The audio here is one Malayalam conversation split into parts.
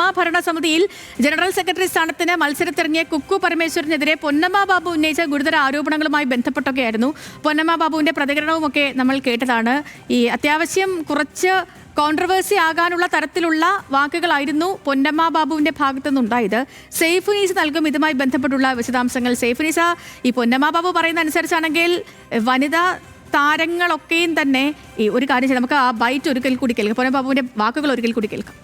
അമ്മ ഭരണസമിതിയിൽ ജനറൽ സെക്രട്ടറി സ്ഥാനത്തിന് മത്സരത്തിറങ്ങിയ കുക്കു പരമേശ്വരനെതിരെ പൊന്നമ്മ ബാബു ഉന്നയിച്ച ഗുരുതര ആരോപണങ്ങളുമായി ബന്ധപ്പെട്ടൊക്കെയായിരുന്നു. പൊന്നമ്മ ബാബുവിന്റെ പ്രതികരണവുമൊക്കെ നമ്മൾ കേട്ടതാണ്. ഈ അത്യാവശ്യം കുറച്ച് കോൺട്രവേഴ്സി ആകാനുള്ള തരത്തിലുള്ള വാക്കുകളായിരുന്നു പൊന്നമ്മ ബാബുവിന്റെ ഭാഗത്തു നിന്നുണ്ടായത്. സെയ്ഫുനീസ് നൽകും ഇതുമായി ബന്ധപ്പെട്ടുള്ള വിശദാംശങ്ങൾ. സെയ്ഫുനീസ, ഈ പൊന്നമ്മ ബാബു പറയുന്ന അനുസരിച്ചാണെങ്കിൽ വനിതാ താരങ്ങളൊക്കെയും തന്നെ ഈ ഒരു കാര്യം ചെയ്ത് നമുക്ക് ആ ബൈറ്റ് ഒരിക്കൽ കൂടി കേൾക്കാം. പൊന്നമ്മ ബാബുവിന്റെ വാക്കുകൾ ഒരിക്കൽ കൂടി കേൾക്കാം.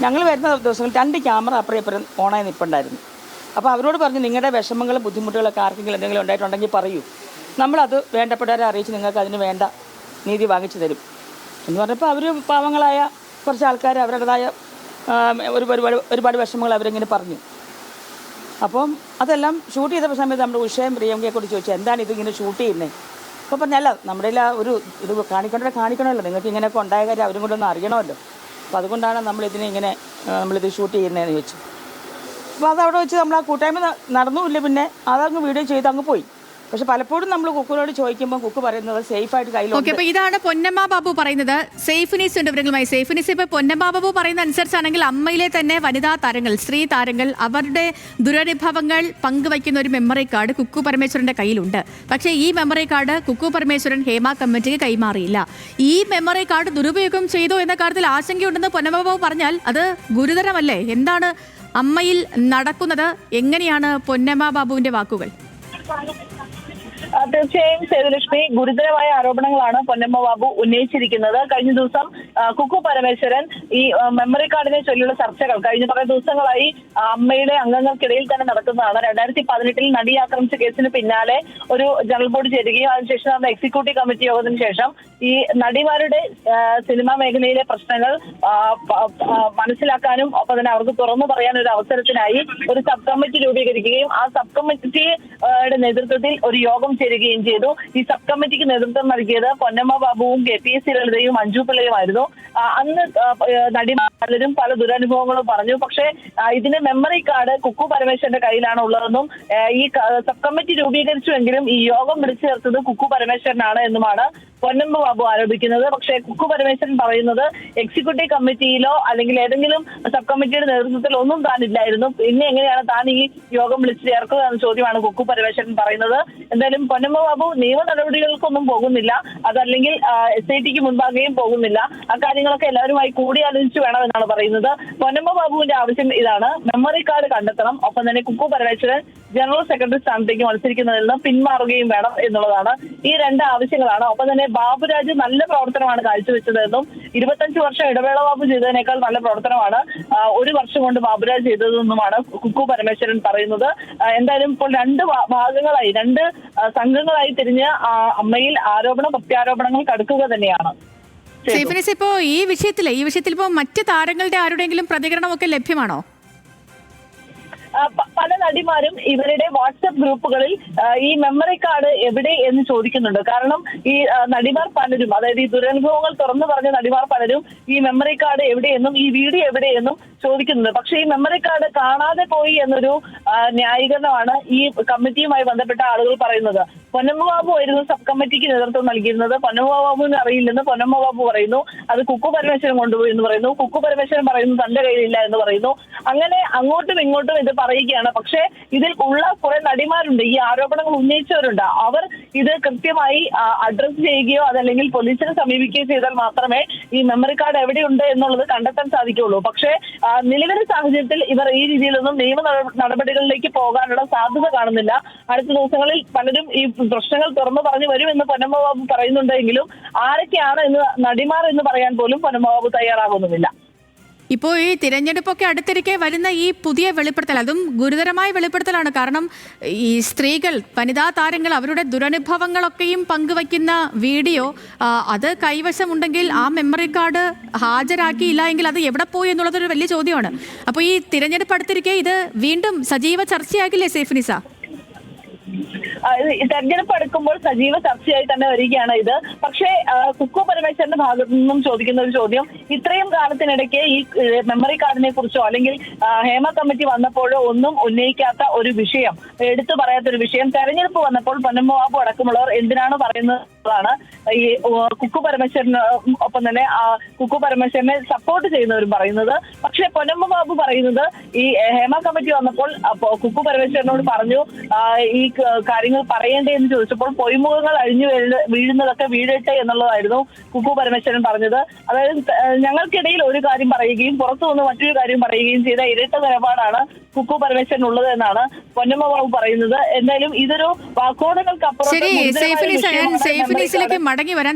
ഞങ്ങൾ വരുന്ന ദിവസങ്ങളിൽ 2 ക്യാമറ അപ്പുറം ഓണായി നിൽപ്പുണ്ടായിരുന്നു. അപ്പോൾ അവരോട് പറഞ്ഞു, നിങ്ങളുടെ വിഷമങ്ങളും ബുദ്ധിമുട്ടുകളൊക്കെ ആർക്കെങ്കിലും എന്തെങ്കിലും ഉണ്ടായിട്ടുണ്ടെങ്കിൽ പറയൂ, നമ്മളത് വേണ്ടപ്പെട്ടവരെ അറിയിച്ച് നിങ്ങൾക്ക് അതിന് വേണ്ട നീതി വാങ്ങിച്ചു തരും എന്ന് പറഞ്ഞപ്പോൾ അവർ പാവങ്ങളായ കുറച്ച് ആൾക്കാർ അവരുടേതായ ഒരുപാട് വിഷമങ്ങൾ അവരിങ്ങനെ പറഞ്ഞു. അപ്പം അതെല്ലാം ഷൂട്ട് ചെയ്ത സമയത്ത് നമ്മുടെ ഉഷയും പ്രിയങ്കയെക്കൂടി ചോദിച്ചു, എന്താണ് ഇതിങ്ങനെ ഷൂട്ട് ചെയ്യുന്നത്? അപ്പോൾ പറഞ്ഞല്ല, നമ്മുടെ ഒരു ഇത് കാണിക്കണമല്ലോ, നിങ്ങൾക്ക് ഇങ്ങനെയൊക്കെ ഉണ്ടായ കാര്യം അവരും കൂടെ ഒന്ന് അറിയണമല്ലോ, അപ്പോൾ അതുകൊണ്ടാണ് നമ്മളിതിനെ ഇങ്ങനെ നമ്മളിത് ഷൂട്ട് ചെയ്യുന്നതെന്ന് ചോദിച്ചു. അപ്പോൾ അതവിടെ വെച്ച് നമ്മൾ ആ കൂട്ടായ്മ നടന്നുമില്ല, പിന്നെ അതങ്ങ് വീഡിയോ ചെയ്ത് അങ്ങ് പോയി. പക്ഷെ പലപ്പോഴും നമ്മൾ കുക്കുനോട് ചോദിക്കുമ്പോൾ കുക്ക് പറയുന്നത് സേഫായിട്ട് കയ്യിലുണ്ട്. അപ്പോൾ ഇതാണ് പൊന്നമ്മ ബാബു പറയുന്നത്. സെയ്ഫുനീസ് ഉണ്ട് വിവരങ്ങളുമായി. സെയ്ഫുനീസ്, ഇപ്പോൾ പൊന്നമ്മ ബാബു പറയുന്ന അനുസരിച്ചാണെങ്കിൽ അമ്മയിലെ തന്നെ വനിതാ താരങ്ങൾ, സ്ത്രീ താരങ്ങൾ, അവരുടെ ദുരനുഭവങ്ങൾ പങ്കുവയ്ക്കുന്ന ഒരു മെമ്മറി കാർഡ് കുക്കു പരമേശ്വരന്റെ കയ്യിലുണ്ട്. പക്ഷേ ഈ മെമ്മറി കാർഡ് കുക്കു പരമേശ്വരൻ ഹേമ കമ്മിറ്റിക്ക് കൈമാറിയില്ല. ഈ മെമ്മറി കാർഡ് ദുരുപയോഗം ചെയ്തു എന്ന കാര്യത്തിൽ ആശങ്കയുണ്ടെന്ന് പൊന്നമ്മ ബാബു പറഞ്ഞാൽ അത് ഗുരുതരമല്ലേ? എന്താണ് അമ്മയിൽ നടക്കുന്നത്? എങ്ങനെയാണ് പൊന്നമ്മ ബാബുവിന്റെ വാക്കുകൾ? തീർച്ചയായും സേതുലക്ഷ്മി, ഗുരുതരമായ ആരോപണങ്ങളാണ് പൊന്നമ്മ ബാബു ഉന്നയിച്ചിരിക്കുന്നത്. കഴിഞ്ഞ ദിവസം കുക്കു പരമേശ്വരൻ ഈ മെമ്മറി കാർഡിനെ ചൊല്ലിയുള്ള ചർച്ചകൾ കഴിഞ്ഞ കുറേ ദിവസങ്ങളായി അമ്മയുടെ അംഗങ്ങൾക്കിടയിൽ തന്നെ നടക്കുന്നതാണ്. 2018 നടിയെ ആക്രമിച്ച കേസിന് പിന്നാലെ ഒരു ജനറൽ ബോർഡ് ചേരുകയും അതിനുശേഷം നടന്ന എക്സിക്യൂട്ടീവ് കമ്മിറ്റി യോഗത്തിന് ശേഷം ഈ നടിമാരുടെ സിനിമാ മേഖലയിലെ പ്രശ്നങ്ങൾ മനസ്സിലാക്കാനും ഒപ്പം തന്നെ അവർക്ക് തുറന്നു പറയാൻ ഒരു അവസരത്തിനായി ഒരു സബ് കമ്മിറ്റി രൂപീകരിക്കുകയും ആ സബ് കമ്മിറ്റിയുടെ നേതൃത്വത്തിൽ ഒരു യോഗം ചേരുകയും ചെയ്തു. ഈ സബ് കമ്മിറ്റിക്ക് നേതൃത്വം നൽകിയത് പൊന്നമ്മ ബാബുവും KPSC ലളിതയും മഞ്ജു പിള്ളയുമായിരുന്നു. അന്ന് നടിമാർ പലരും പല ദുരനുഭവങ്ങളും പറഞ്ഞു. പക്ഷേ ഇതിന്റെ മെമ്മറി കാർഡ് കുക്കു പരമേശ്വരന്റെ കയ്യിലാണ് ഉള്ളതെന്നും ഈ സബ് കമ്മിറ്റി രൂപീകരിച്ചുവെങ്കിലും ഈ യോഗം വിളിച്ചു ചേർത്തത് കുക്കു പരമേശ്വരനാണ് എന്നുമാണ് പൊന്നമ്മ ബാബു ആരോപിക്കുന്നത്. പക്ഷേ കുക്കു പരമേശ്വരൻ പറയുന്നത് എക്സിക്യൂട്ടീവ് കമ്മിറ്റിയിലോ അല്ലെങ്കിൽ ഏതെങ്കിലും സബ് കമ്മിറ്റിയുടെ നേതൃത്വത്തിൽ ഒന്നും താനില്ലായിരുന്നു. പിന്നെ എങ്ങനെയാണ് താൻ ഈ യോഗം വിളിച്ചു ചേർക്കുക എന്ന ചോദ്യമാണ് കുക്കു പരമേശ്വരൻ പറയുന്നത്. എന്തായാലും പൊന്നമ്മ ബാബു നിയമ നടപടികൾക്കൊന്നും പോകുന്നില്ല, അതല്ലെങ്കിൽ SITക്ക് മുൻപാകെയും പോകുന്നില്ല. അക്കാര്യങ്ങളൊക്കെ എല്ലാവരുമായി കൂടിയാലോചിച്ച് വേണമെന്നാണ് പറയുന്നത്. പൊന്നമ്മ ബാബുവിന്റെ ആവശ്യം ഇതാണ്, മെമ്മറി കാർഡ് കണ്ടെത്തണം, ഒപ്പം തന്നെ കുക്കു പരമേശ്വരൻ ജനറൽ സെക്രട്ടറി സ്ഥാനത്തേക്ക് മത്സരിക്കുന്നതിൽ നിന്ന് പിന്മാറുകയും വേണം എന്നുള്ളതാണ്. ഈ 2 ആവശ്യങ്ങളാണ്. ഒപ്പം തന്നെ ബാബുരാജ് നല്ല പ്രവർത്തനമാണ് കാഴ്ചവെച്ചതെന്നും 25 വർഷം ഇടവേള ബാബു ചെയ്തതിനേക്കാൾ നല്ല പ്രവർത്തനമാണ് 1 വർഷം കൊണ്ട് ബാബുരാജ് ചെയ്തതെന്നുമാണ് കുക്കു പരമേശ്വരൻ പറയുന്നത്. എന്തായാലും ഇപ്പോൾ 2 ഭാഗങ്ങളായി 2 സംഘങ്ങളായി തിരിഞ്ഞ് അമ്മയിൽ ആരോപണ പ്രത്യാരോപണങ്ങൾ കടുക്കുക തന്നെയാണ്. ഇപ്പോ ഈ വിഷയത്തിൽ ഇപ്പോ മറ്റ് താരങ്ങളുടെ ആരുടെയെങ്കിലും പ്രതികരണമൊക്കെ ലഭ്യമാണോ? പല നടിമാരും ഇവരുടെ വാട്സപ്പ് ഗ്രൂപ്പുകളിൽ ഈ മെമ്മറി കാർഡ് എവിടെ എന്ന് ചോദിക്കുന്നുണ്ട്. കാരണം ഈ നടിമാർ പലരും, അതായത് ഈ ദുരനുഭവങ്ങൾ തുറന്നു പറഞ്ഞ നടിമാർ പലരും ഈ മെമ്മറി കാർഡ് എവിടെയെന്നും ഈ വീഡിയോ എവിടെയെന്നും ചോദിക്കുന്നുണ്ട്. പക്ഷേ ഈ മെമ്മറി കാർഡ് കാണാതെ പോയി എന്നൊരു ന്യായീകരണമാണ് ഈ കമ്മിറ്റിയുമായി ബന്ധപ്പെട്ട ആളുകൾ പറയുന്നത്. പൊന്നമ്മ ബാബു ആയിരുന്നു സബ് കമ്മിറ്റിക്ക് നേതൃത്വം നൽകിയിരുന്നത്. പൊന്നമ്മ ബാബുവിന് അറിയില്ലെന്ന് പൊന്നമ്മ ബാബു പറയുന്നു. അത് കുക്കു പരമേശ്വരൻ കൊണ്ടുപോയി എന്ന് പറയുന്നു. കുക്കു പരമേശ്വരൻ പറയുന്നു തന്റെ കയ്യിലില്ല എന്ന് പറയുന്നു. അങ്ങനെ അങ്ങോട്ടും ഇങ്ങോട്ടും ഇത് പറയുകയാണ്. പക്ഷേ ഇതിൽ ഉള്ള കുറെ നടിമാരുണ്ട്, ഈ ആരോപണങ്ങൾ ഉന്നയിച്ചവരുണ്ട്. അവർ ഇത് കൃത്യമായി അഡ്രസ് ചെയ്യുകയോ അതല്ലെങ്കിൽ പോലീസിനെ സമീപിക്കുകയോ ചെയ്താൽ മാത്രമേ ഈ മെമ്മറി കാർഡ് എവിടെയുണ്ട് എന്നുള്ളത് കണ്ടെത്താൻ സാധിക്കുകയുള്ളൂ. പക്ഷേ നിലവിലെ സാഹചര്യത്തിൽ ഇവർ ഈ രീതിയിലൊന്നും നിയമ നടപടികളിലേക്ക് പോകാനുള്ള സാധ്യത കാണുന്നില്ല. അടുത്ത ദിവസങ്ങളിൽ പലരും ഈ പ്രശ്നങ്ങൾ തുറന്നു പറഞ്ഞു വരും എന്ന് പൊന്നമ്മ ബാബു പറയുന്നുണ്ടെങ്കിലും ആരൊക്കെയാണ് എന്ന് നടിമാർ എന്ന് പറയാൻ പോലും പൊന്നമ്മ ബാബു തയ്യാറാകുന്നുമില്ല. ഇപ്പോൾ ഈ തിരഞ്ഞെടുപ്പൊക്കെ അടുത്തിരിക്കെ വരുന്ന ഈ പുതിയ വെളിപ്പെടുത്തൽ, അതും ഗുരുതരമായ വെളിപ്പെടുത്തലാണ്. കാരണം ഈ സ്ത്രീകൾ, വനിതാ താരങ്ങൾ അവരുടെ ദുരനുഭവങ്ങളൊക്കെയും പങ്കുവയ്ക്കുന്ന വീഡിയോ അത് കൈവശമുണ്ടെങ്കിൽ ആ മെമ്മറി കാർഡ് ഹാജരാക്കിയില്ല എങ്കിൽ അത് എവിടെ പോയി എന്നുള്ളതൊരു വലിയ ചോദ്യമാണ്. അപ്പോൾ ഈ തിരഞ്ഞെടുപ്പ് അടുത്തിരിക്കെ ഇത് വീണ്ടും സജീവ ചർച്ചയാകില്ലേ സേഫ്നിസ? തെരഞ്ഞെടുപ്പ് അടുക്കുമ്പോൾ സജീവ ചർച്ചയായി തന്നെ വരികയാണ് ഇത്. പക്ഷേ കുക്കു പരമേശ്വരന്റെ ഭാഗത്തു നിന്നും ചോദിക്കുന്ന ഒരു ചോദ്യം, ഇത്രയും കാലത്തിനിടയ്ക്ക് ഈ മെമ്മറി കാർഡിനെ കുറിച്ചോ അല്ലെങ്കിൽ ഹേമ കമ്മിറ്റി വന്നപ്പോഴോ ഒന്നും ഉന്നയിക്കാത്ത ഒരു വിഷയം, എടുത്തു പറയാത്ത ഒരു വിഷയം, തെരഞ്ഞെടുപ്പ് വന്നപ്പോൾ പൊന്നമ്മ ബാബു അടക്കമുള്ളവർ എന്തിനാണ് പറയുന്നതാണ് ഈ കുക്കു പരമേശ്വരന് ഒപ്പം തന്നെ കുക്കു പരമേശ്വരനെ സപ്പോർട്ട് ചെയ്യുന്നവരും പറയുന്നത്. പക്ഷേ പൊന്നമ്മ ബാബു പറയുന്നത് ഈ ഹേമ കമ്മിറ്റി വന്നപ്പോൾ കുക്കു പരമേശ്വരനോട് പറഞ്ഞു ഈ കാര്യങ്ങൾ പറയേണ്ടേ എന്ന് ചോദിച്ചപ്പോൾ പൊയ്മുഖങ്ങൾ അഴിഞ്ഞു വീഴുന്നതൊക്കെ വീഴട്ടെ എന്നുള്ളതായിരുന്നു കുക്കു പരമേശ്വരൻ പറഞ്ഞത്. അതായത് ഞങ്ങൾക്കിടയിൽ ഒരു കാര്യം പറയുകയും പുറത്തു നിന്ന് മറ്റൊരു കാര്യം പറയുകയും ചെയ്ത ഇരട്ട നിലപാടാണ് കുക്കു പരമേശ്വരൻ ഉള്ളത് എന്നാണ് പൊന്നമ്മ ബാബു പറയുന്നത്. എന്തായാലും ഇതൊരു വാക്കോടങ്ങൾക്കപ്പുറം ശരി, സൈഫുനീസിലേക്ക് മടങ്ങി വരാൻ